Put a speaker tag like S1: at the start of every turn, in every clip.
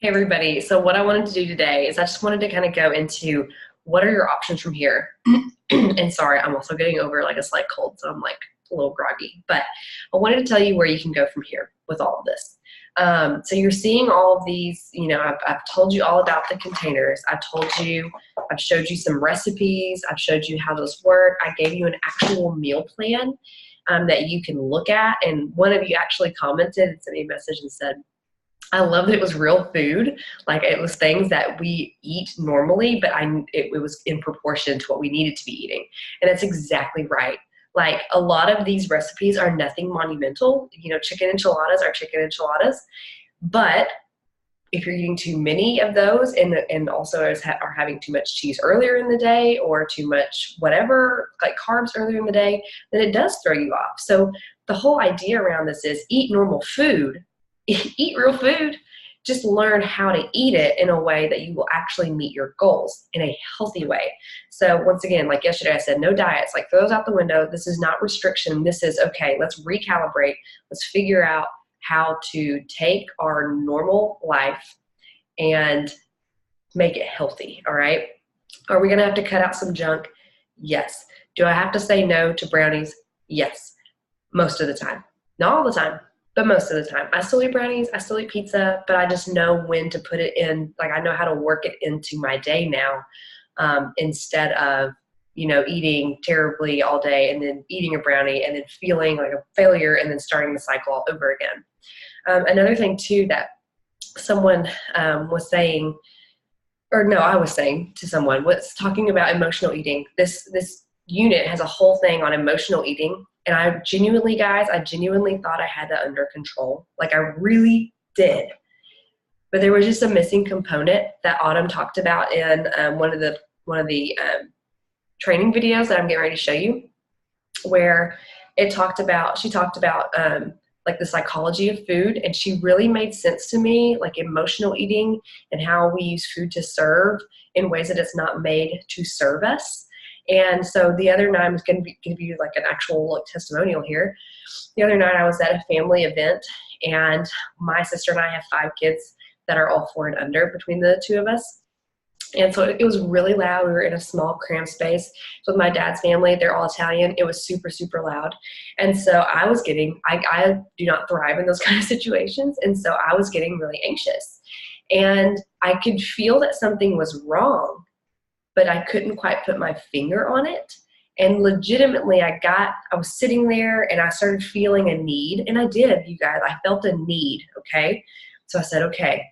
S1: Hey everybody. So what I wanted to do today is I just wanted to kind of go into what are your options from here. And sorry, I'm also getting over like a slight cold, so I'm like a little groggy. But I wanted to tell you where you can go from here with all of this. So you're seeing all of these, I've told you all about the containers. I've showed you some recipes. I've showed you how those work. I gave you an actual meal plan that you can look at. And one of you actually commented and sent me a message and said, I love that it was real food. Like it was things that we eat normally, but it was in proportion to what we needed to be eating. And that's exactly right. Like a lot of these recipes are nothing monumental. Chicken enchiladas are chicken enchiladas. But if you're eating too many of those and also are having too much cheese earlier in the day or too much whatever, like carbs earlier in the day, then it does throw you off. So the whole idea around this is eat normal food. Eat real food, just learn how to eat it in a way that you will actually meet your goals in a healthy way. So once again, like yesterday, I said, no diets, like throw those out the window. This is not restriction. This is, okay, let's recalibrate. Let's figure out how to take our normal life and make it healthy, all right? Are we gonna have to cut out some junk? Yes. Do I have to say no to brownies? Yes. Most of the time. Not all the time, but most of the time. I still eat brownies, I still eat pizza, but I just know when to put it in. Like I know how to work it into my day now, instead of, eating terribly all day and then eating a brownie and then feeling like a failure and then starting the cycle all over again. Another thing too that someone was saying, or no, I was saying to someone, was talking about emotional eating. This unit has a whole thing on emotional eating. And I genuinely thought I had that under control. Like I really did. But there was just a missing component that Autumn talked about in one of the training videos that I'm getting ready to show you, where she talked about like the psychology of food, and she really made sense to me, like emotional eating and how we use food to serve in ways that it's not made to serve us. And so the other night, I'm going to give you like an actual testimonial here. The other night I was at a family event, and my sister and I have 5 kids that are all 4 and under between the two of us. And so it was really loud. We were in a small cramped space with my dad's family. They're all Italian. It was super, super loud. And so I do not thrive in those kind of situations. And so I was getting really anxious. And I could feel that something was wrong, but I couldn't quite put my finger on it. And legitimately, I was sitting there and I started feeling a need. And I did, you guys, I felt a need, okay? So I said, okay,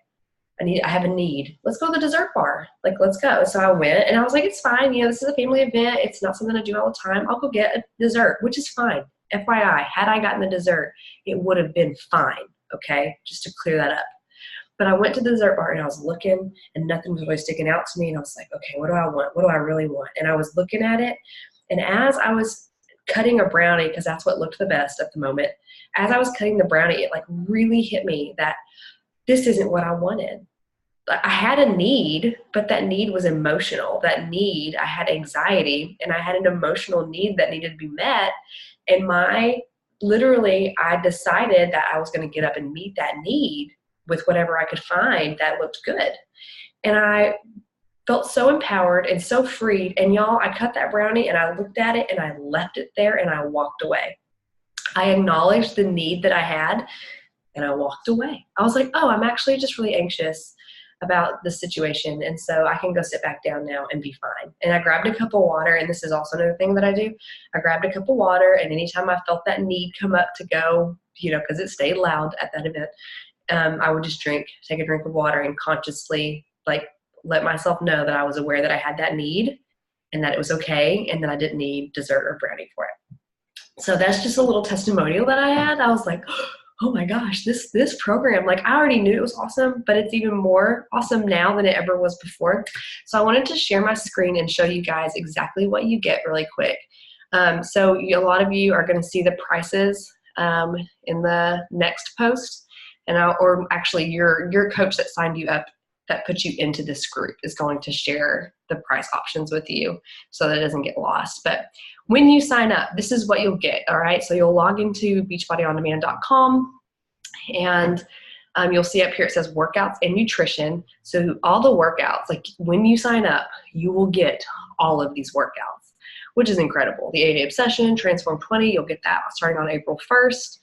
S1: I have a need. Let's go to the dessert bar. Like, let's go. So I went and I was like, it's fine. This is a family event. It's not something I do all the time. I'll go get a dessert, which is fine. FYI, had I gotten the dessert, it would have been fine, okay? Just to clear that up. But I went to the dessert bar and I was looking and nothing was really sticking out to me. And I was like, okay, what do I want? What do I really want? And I was looking at it. And as I was cutting a brownie, because that's what looked the best at the moment, as I was cutting the brownie, it like really hit me that this isn't what I wanted. I had a need, but that need was emotional. That need, I had anxiety and I had an emotional need that needed to be met. And I decided that I was going to get up and meet that need with whatever I could find that looked good. And I felt so empowered and so freed. And y'all, I cut that brownie and I looked at it and I left it there and I walked away. I acknowledged the need that I had and I walked away. I was like, oh, I'm actually just really anxious about the situation. And so I can go sit back down now and be fine. And I grabbed a cup of water. And this is also another thing that I do. I grabbed a cup of water. And anytime I felt that need come up to go, because it stayed loud at that event, I would just take a drink of water and consciously let myself know that I was aware that I had that need and that it was okay and that I didn't need dessert or brownie for it. So that's just a little testimonial that I had. I was like, oh my gosh, this program, like I already knew it was awesome, but it's even more awesome now than it ever was before. So I wanted to share my screen and show you guys exactly what you get really quick. So a lot of you are going to see the prices in the next post. Or actually your coach that signed you up, that puts you into this group, is going to share the price options with you so that it doesn't get lost. But when you sign up, this is what you'll get, all right? So you'll log into beachbodyondemand.com and You'll see up here it says workouts and nutrition. So all the workouts, like when you sign up, you will get all of these workouts, which is incredible. The 8-Day Obsession, Transform 20, you'll get that starting on April 1st.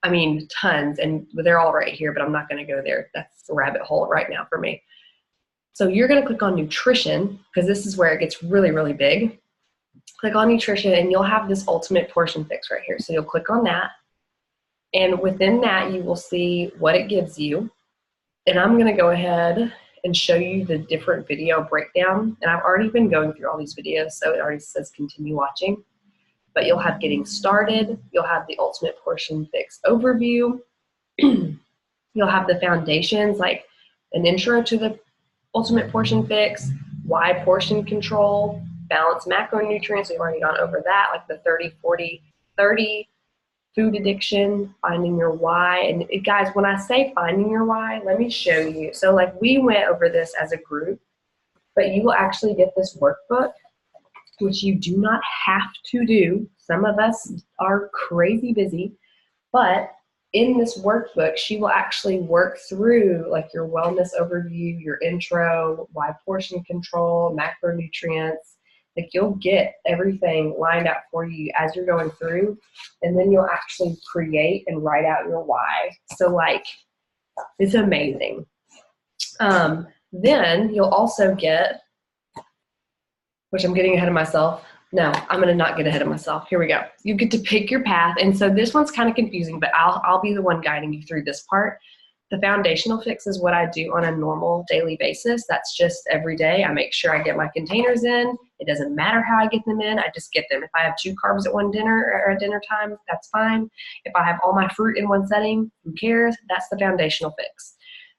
S1: I mean, tons, and they're all right here, but I'm not going to go there. That's the rabbit hole right now for me. So you're going to click on nutrition, because this is where it gets really, really big. Click on nutrition, and you'll have this ultimate portion fix right here. So you'll click on that, and within that, you will see what it gives you. And I'm going to go ahead and show you the different video breakdown. And I've already been going through all these videos, so it already says continue watching. But you'll have getting started, you'll have the ultimate portion fix overview, you'll have the foundations like an intro to the ultimate portion fix, why portion control, balanced macronutrients, we've already gone over that, like the 30-40-30, food addiction, finding your why. And guys, when I say finding your why, let me show you. So like we went over this as a group, but you will actually get this workbook, which you do not have to do. Some of us are crazy busy, but in this workbook, she will actually work through like your wellness overview, your intro, why portion control, macronutrients. Like you'll get everything lined out for you as you're going through, and then you'll actually create and write out your why. So like, it's amazing. Then you'll also get, which I'm getting ahead of myself. No, I'm gonna not get ahead of myself. Here we go. You get to pick your path. And so this one's kind of confusing, but I'll be the one guiding you through this part. The foundational fix is what I do on a normal daily basis. That's just every day. I make sure I get my containers in. It doesn't matter how I get them in. I just get them. If I have 2 carbs at one dinner or at dinner time, that's fine. If I have all my fruit in one setting, who cares? That's the foundational fix.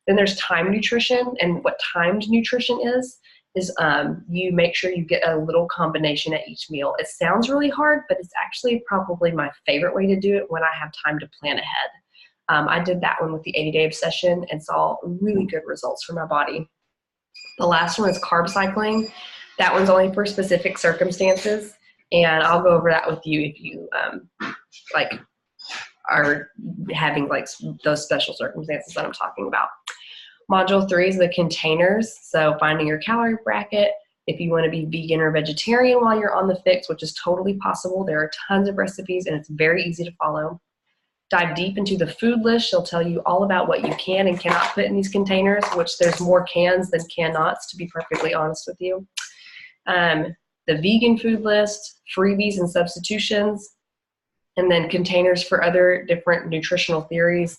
S1: Then there's time nutrition, and what timed nutrition is you make sure you get a little combination at each meal. It sounds really hard, but it's actually probably my favorite way to do it when I have time to plan ahead. I did that one with the 80-Day Obsession and saw really good results for my body. The last one is carb cycling. That one's only for specific circumstances, and I'll go over that with you if you like are having like those special circumstances that I'm talking about. Module 3 is the containers, so finding your calorie bracket. If you want to be vegan or vegetarian while you're on the fix, which is totally possible, there are tons of recipes and it's very easy to follow. Dive deep into the food list. She'll tell you all about what you can and cannot put in these containers, which there's more cans than cannots, to be perfectly honest with you. The vegan food list, freebies and substitutions, and then containers for other different nutritional theories.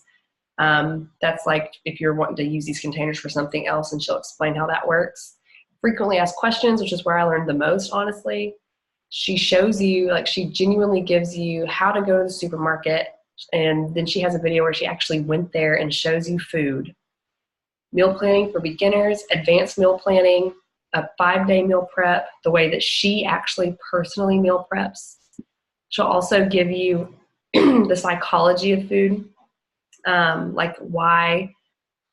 S1: That's like if you're wanting to use these containers for something else, and she'll explain how that works. Frequently asked questions, which is where I learned the most, honestly. She shows you, like she genuinely gives you how to go to the supermarket, and then she has a video where she actually went there and shows you food. Meal planning for beginners, advanced meal planning, a 5-day meal prep, the way that she actually personally meal preps. She'll also give you the psychology of food. Like why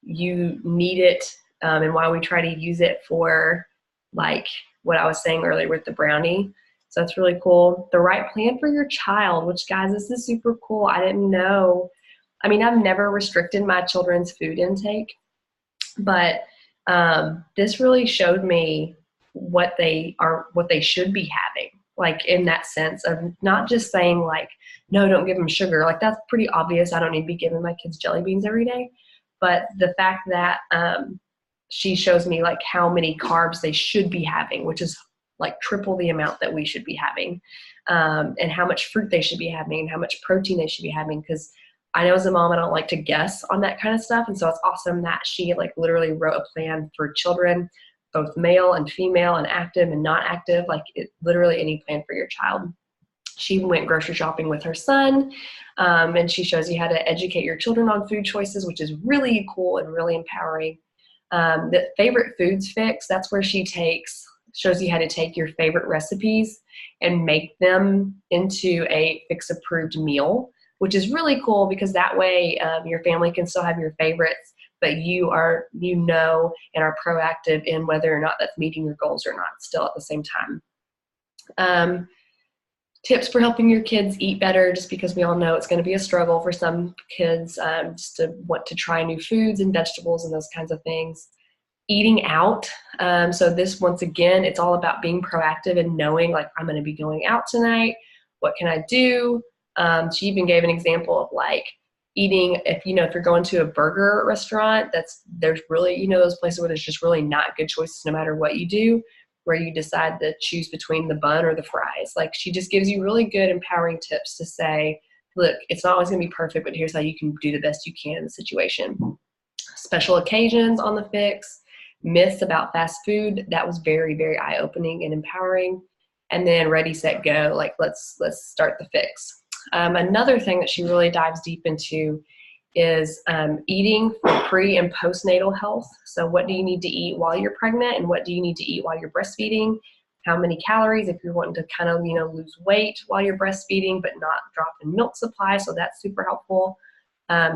S1: you need it and why we try to use it for like what I was saying earlier with the brownie. So that's really cool. The right plan for your child, which guys, this is super cool. I didn't know. I mean, I've never restricted my children's food intake, but this really showed me what they should be having. Like in that sense of not just saying like, no, don't give them sugar. Like that's pretty obvious. I don't need to be giving my kids jelly beans every day. But the fact that she shows me like how many carbs they should be having, which is like triple the amount that we should be having, and how much fruit they should be having and how much protein they should be having. Because I know as a mom, I don't like to guess on that kind of stuff. And so it's awesome that she like literally wrote a plan for children, both male and female and active and not active, like literally any plan for your child. She went grocery shopping with her son, and she shows you how to educate your children on food choices, which is really cool and really empowering. The favorite foods fix, that's where she shows you how to take your favorite recipes and make them into a fix approved meal, which is really cool because that way your family can still have your favorites, but you and are proactive in whether or not that's meeting your goals or not still at the same time. tips for helping your kids eat better, just because we all know it's going to be a struggle for some kids just to want to try new foods and vegetables and those kinds of things. Eating out. So this, once again, it's all about being proactive and knowing, like, I'm going to be going out tonight. What can I do? She even gave an example of like eating, if you're going to a burger restaurant, there's really, those places where there's just really not good choices no matter what you do, where you decide to choose between the bun or the fries. Like, she just gives you really good empowering tips to say, look, it's not always going to be perfect, but here's how you can do the best you can in the situation. Special occasions on the fix, myths about fast food. That was very, very eye-opening and empowering. And then ready, set, go. Like, let's start the fix. Another thing that she really dives deep into is eating for pre and postnatal health. So what do you need to eat while you're pregnant, and what do you need to eat while you're breastfeeding? How many calories if you're wanting to kind of, lose weight while you're breastfeeding but not drop in milk supply. So that's super helpful.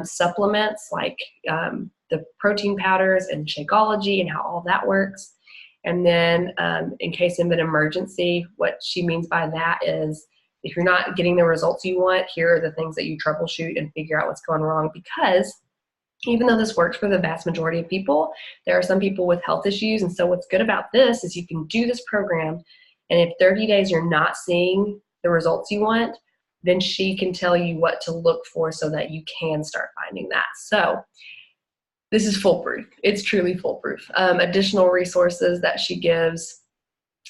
S1: Supplements like the protein powders and Shakeology and how all that works. And then in case of an emergency, what she means by that is, if you're not getting the results you want, here are the things that you troubleshoot and figure out what's going wrong. Because even though this works for the vast majority of people, there are some people with health issues. And so what's good about this is you can do this program, and if 30 days you're not seeing the results you want, then she can tell you what to look for so that you can start finding that. So this is foolproof. It's truly foolproof. Additional resources that she gives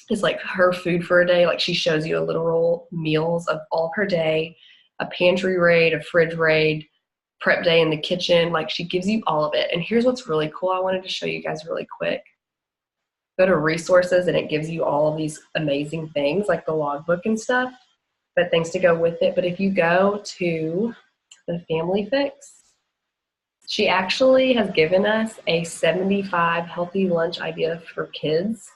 S1: is like her food for a day. Like, she shows you a literal meals of all of her day, a pantry raid, a fridge raid, prep day in the kitchen. Like, she gives you all of it. And here's what's really cool. I wanted to show you guys really quick. Go to resources and it gives you all of these amazing things like the logbook and stuff, but things to go with it. But if you go to the Family Fix, she actually has given us a 75 healthy lunch idea for kids.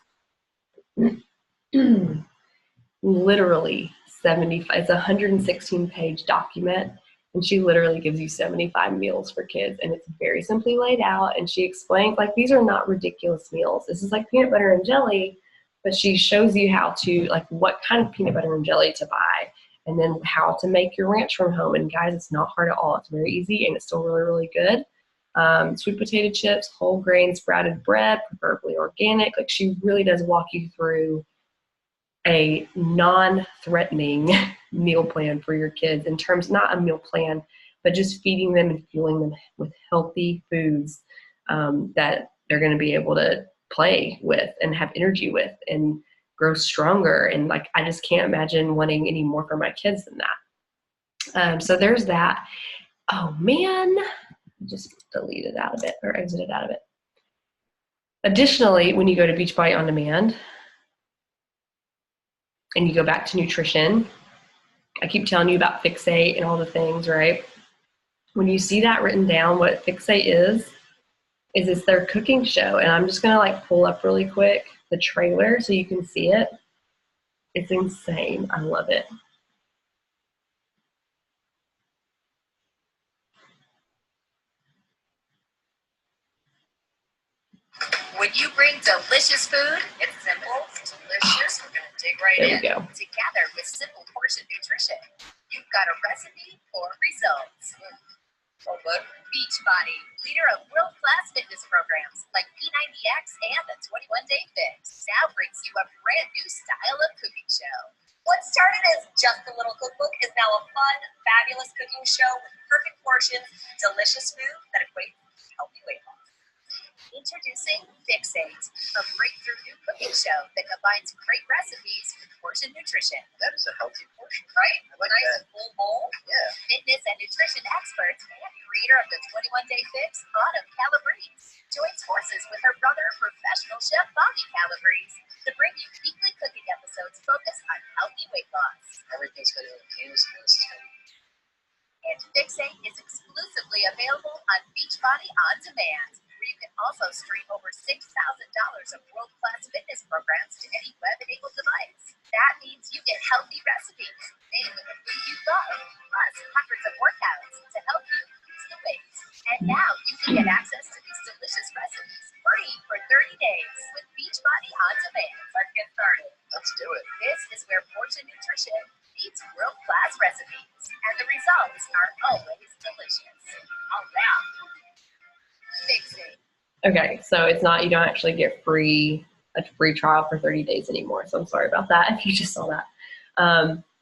S1: Literally 75. It's a 116-page document, and she literally gives you 75 meals for kids, and it's very simply laid out. And she explains, like, these are not ridiculous meals. This is like peanut butter and jelly, but she shows you how to, like, what kind of peanut butter and jelly to buy, and then how to make your ranch from home. And guys, it's not hard at all. It's very easy, and it's still really, really good. Sweet potato chips, whole grain sprouted bread, preferably organic. Like, she really does walk you through a non-threatening meal plan for your kids, in terms, not a meal plan, but just feeding them and fueling them with healthy foods that they're going to be able to play with and have energy with and grow stronger. And like, I just can't imagine wanting any more for my kids than that. So there's that. Oh man, I just deleted out of it or exited out of it. Additionally, when you go to Beachbody On Demand and you go back to nutrition, I keep telling you about Fixate and all the things, right? When you see that written down, what Fixate is it's their cooking show. And I'm just going to like pull up really quick the trailer so you can see it. It's insane. I love it.
S2: When you bring delicious food, it's simple, delicious. We're going to dig right in.
S1: There we go.
S2: Together with Simple Portion Nutrition, you've got a recipe for results. So good. Beachbody, leader of world-class fitness programs like P90X and the 21-Day Fix, now brings you a brand new style of cooking show. What started as just a little cookbook is now a fun, fabulous cooking show with perfect portions, delicious food that equates to healthy weight loss. Introducing Fixate, a breakthrough new cooking show that combines great recipes with portion nutrition.
S3: That is a healthy portion,
S2: right?
S3: Like
S2: nice
S3: that.
S2: Full bowl.
S3: Yeah.
S2: Fitness and nutrition experts and creator of the 21-Day Fix, Autumn Calabrese, joins forces with her brother, professional chef Bobby Calabrese, to bring you weekly cooking episodes focused on healthy weight loss.
S3: Everything's going to infuse this.
S2: And Fixate is exclusively available on Beachbody On Demand, where you can also stream over $6,000 of world-class fitness programs to any web-enabled device. That means you get healthy recipes made with the food you love, plus hundreds of workouts to help you lose the weight. And now you can get access to these delicious recipes free for 30 days with Beachbody On Demand. Let's get started.
S3: Let's do it.
S2: This is where portion nutrition meets
S1: Okay, so it's not, you don't actually get a free trial for 30 days anymore. So I'm sorry about that if you just saw that.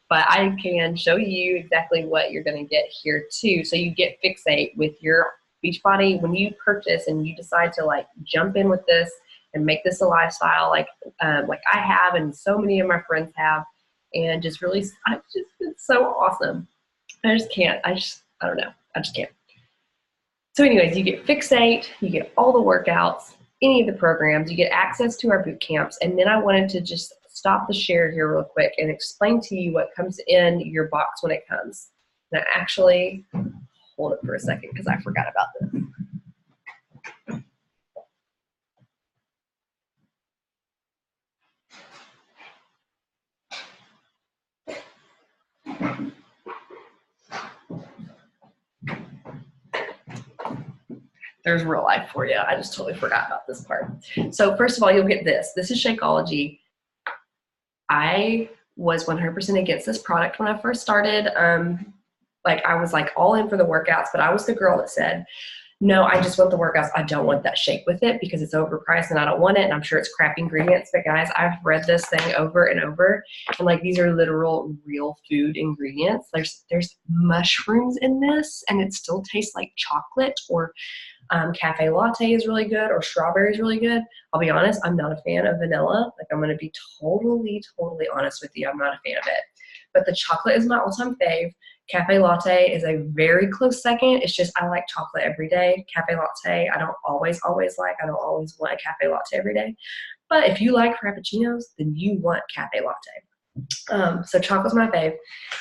S1: But I can show you exactly what you're going to get here too. So you get Fixate with your Beachbody. When you purchase and you decide to like jump in with this and make this a lifestyle, like I have and so many of my friends have, and just really, it's so awesome. I just can't. I don't know. I just can't. So anyways, you get Fixate, you get all the workouts, any of the programs, you get access to our boot camps. And then I wanted to just stop the share here real quick and explain to you what comes in your box when it comes. Now actually, hold it for a second because I forgot about this. There's real life for you. I just totally forgot about this part. So first of all, you'll get this. This is Shakeology. I was 100% against this product when I first started. I was like all in for the workouts, but I was the girl that said, no, I just want the workouts. I don't want that shake with it because it's overpriced and I don't want it. And I'm sure it's crap ingredients. But guys, I've read this thing over and over. And like, these are literal real food ingredients. There's mushrooms in this and it still tastes like chocolate, or cafe latte is really good, or strawberry is really good. I'll be honest, I'm not a fan of vanilla. Like, I'm going to be totally honest with you. I'm not a fan of it. But the chocolate is my all-time fave. Cafe latte is a very close second. It's just I like chocolate every day. Cafe latte, I don't always like. I don't always want a cafe latte every day. But if you like frappuccinos, then you want cafe latte. So chocolate's my fave.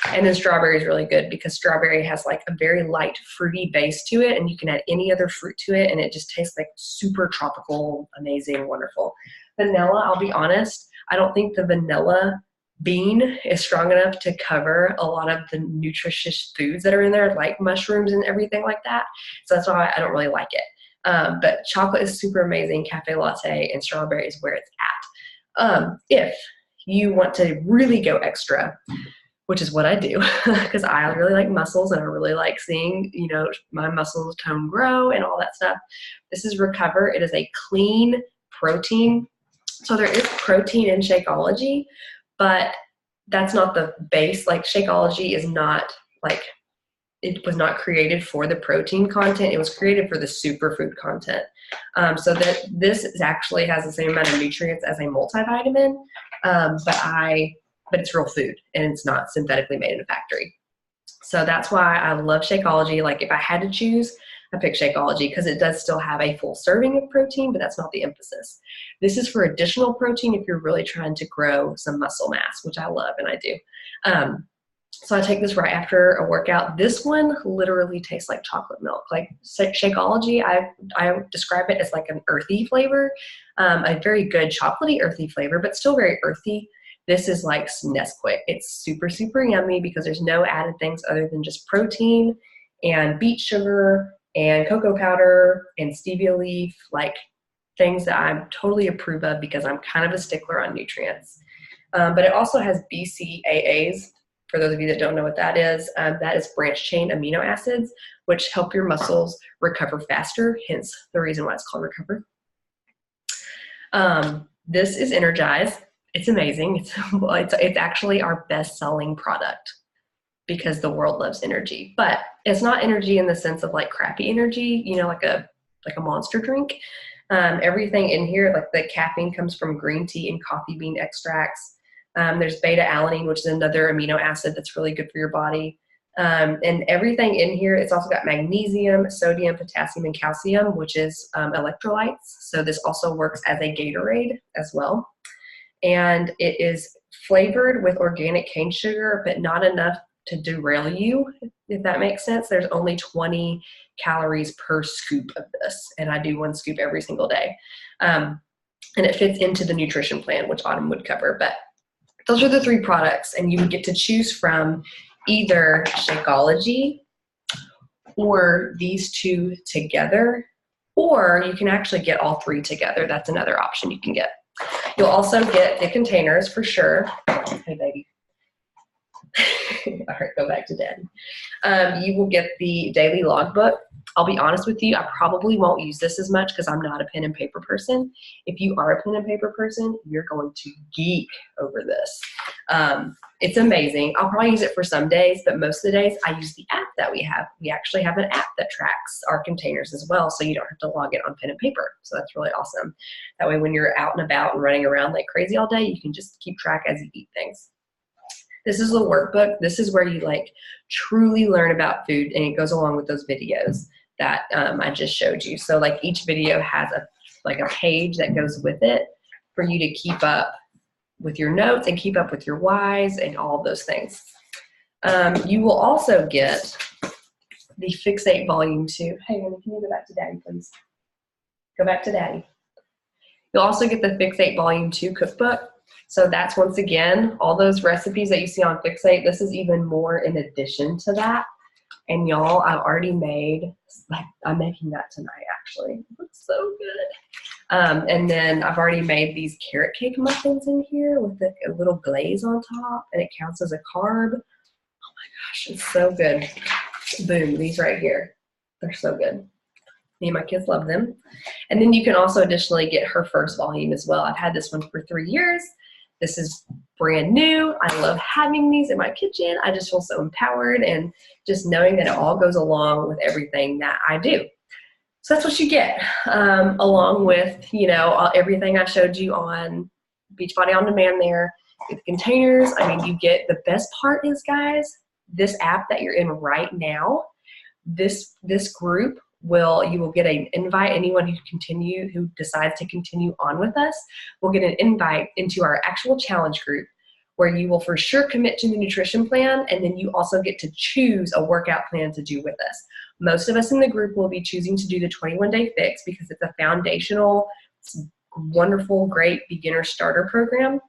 S1: And then strawberry is really good because strawberry has like a very light fruity base to it, and you can add any other fruit to it and it just tastes like super tropical, amazing, wonderful. Vanilla, I'll be honest, I don't think the vanilla bean is strong enough to cover a lot of the nutritious foods that are in there, like mushrooms and everything like that. So that's why I don't really like it. But chocolate is super amazing. Cafe latte and strawberry is where it's at. If you want to really go extra, which is what I do, because I really like muscles and I really like seeing, my muscles tone grow and all that stuff. This is Recover. It is a clean protein. So there is protein in Shakeology, but that's not the base. Like, Shakeology is not like, it was not created for the protein content. It was created for the superfood content. So that this actually has the same amount of nutrients as a multivitamin, but it's real food and it's not synthetically made in a factory. So that's why I love Shakeology. Like, if I had to choose, I pick Shakeology because it does still have a full serving of protein, but that's not the emphasis. This is for additional protein if you're really trying to grow some muscle mass, which I love and I do. So I take this right after a workout. This one literally tastes like chocolate milk. Like, Shakeology, I describe it as like an earthy flavor, a very good chocolatey earthy flavor, but still very earthy. This is like Nesquik. It's super yummy because there's no added things other than just protein and beet sugar and cocoa powder and stevia leaf, like things that I totally approve of because I'm kind of a stickler on nutrients. But it also has BCAAs. For those of you that don't know what that is branch chain amino acids, which help your muscles recover faster, hence the reason why it's called Recover. This is Energize. It's amazing. It's actually our best-selling product because the world loves energy. But it's not energy in the sense of like crappy energy, like a Monster drink. Everything in here, like the caffeine, comes from green tea and coffee bean extracts. There's beta-alanine, which is another amino acid that's really good for your body. And everything in here, it's also got magnesium, sodium, potassium, and calcium, which is electrolytes. So this also works as a Gatorade as well. And it is flavored with organic cane sugar, but not enough to derail you, if that makes sense. There's only 20 calories per scoop of this, and I do one scoop every single day. And it fits into the nutrition plan, which Autumn would cover. But those are the three products, and you would get to choose from either Shakeology or these two together, or you can actually get all three together. That's another option you can get. You'll also get the containers for sure. Hey, baby. You'll also get the containers for sure. And then All right, go back to Daddy. You will get the daily logbook. I'll be honest with you, I probably won't use this as much because I'm not a pen and paper person. If you are a pen and paper person, you're going to geek over this. It's amazing. I'll probably use it for some days, but most of the days I use the app that we have. We actually have an app that tracks our containers as well, so you don't have to log it on pen and paper. So that's really awesome. That way when you're out and about and running around like crazy all day, you can just keep track as you eat things. This is the workbook. This is where you like truly learn about food, and it goes along with those videos that I just showed you. So like each video has a page that goes with it for you to keep up with your notes and keep up with your whys and all of those things. You will also get the Fix8 Volume 2. Hey, honey, can you go back to Daddy, please? Go back to Daddy. You'll also get the Fix8 Volume 2 cookbook. So that's, once again, all those recipes that you see on Fix8. This is even more in addition to that. And y'all, I've already made, I'm making that tonight actually. It looks so good. And then I've already made these carrot cake muffins in here with a little glaze on top, and it counts as a carb. Oh my gosh, it's so good. Boom, these right here. They're so good. Me and my kids love them. And then you can also additionally get her first volume as well. I've had this one for 3 years. This is brand new. I love having these in my kitchen. I just feel so empowered, and just knowing that it all goes along with everything that I do. So that's what you get, along with, you know, everything I showed you on Beachbody On Demand there. With the containers, I mean, you get, the best part is, guys, this app that you're in right now, this group you will get an invite. Anyone who decides to continue on with us will get an invite into our actual challenge group, where you will for sure commit to the nutrition plan, and then you also get to choose a workout plan to do with us. Most of us in the group will be choosing to do the 21-day fix because it's a foundational, wonderful, great beginner starter program.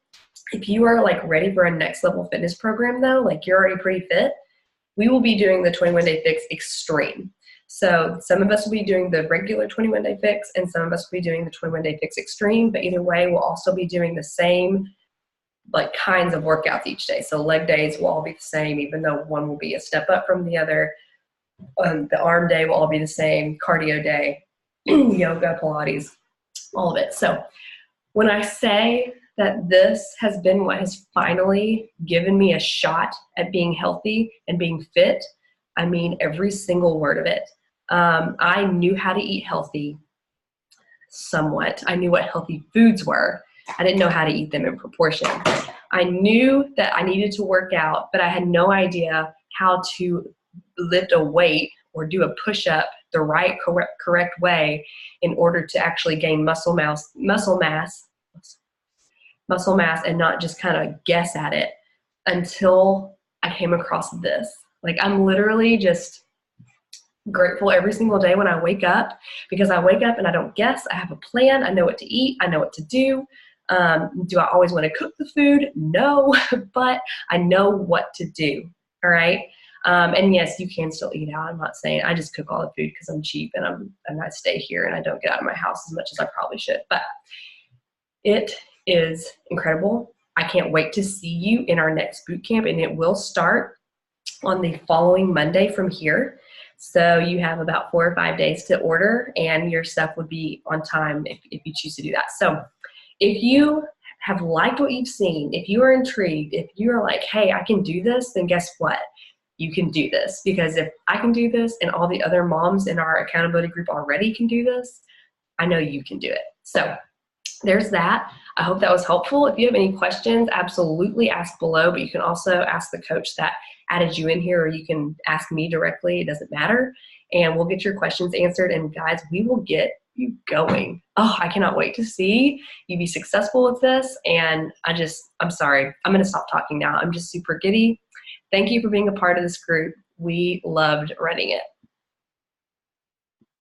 S1: If you are like ready for a next level fitness program though, like you're already pretty fit, we will be doing the 21-day fix extreme. So some of us will be doing the regular 21-day fix, and some of us will be doing the 21-day fix extreme, but either way, we'll also be doing the same like kinds of workouts each day. So leg days will all be the same, even though one will be a step up from the other. The arm day will all be the same, cardio day, yoga, Pilates, all of it. So when I say that this has been what has finally given me a shot at being healthy and being fit, I mean every single word of it. I knew how to eat healthy somewhat. I knew what healthy foods were. I didn't know how to eat them in proportion. I knew that I needed to work out, but I had no idea how to lift a weight or do a push-up the right, correct way in order to actually gain muscle mass and not just kind of guess at it, until I came across this. Like, I'm literally just grateful every single day when I wake up, because I wake up and I don't guess. I have a plan. I know what to eat. I know what to do. Do I always want to cook the food? No, but I know what to do. All right. And yes, you can still eat out. I'm not saying I just cook all the food because I'm cheap and I stay here and I don't get out of my house as much as I probably should. But it is incredible. I can't wait to see you in our next boot camp, and it will start on the following Monday from here. So you have about 4 or 5 days to order, and your stuff would be on time if you choose to do that. So if you have liked what you've seen, if you are intrigued, if you are like, hey, I can do this, then guess what? You can do this, because if I can do this and all the other moms in our accountability group already can do this, I know you can do it. So there's that. I hope that was helpful. If you have any questions, absolutely ask below, but you can also ask the coach that added you in here, or you can ask me directly. It doesn't matter. And we'll get your questions answered. And guys, we will get you going. Oh, I cannot wait to see you be successful with this. And I'm sorry. I'm going to stop talking now. I'm just super giddy. Thank you for being a part of this group. We loved running it.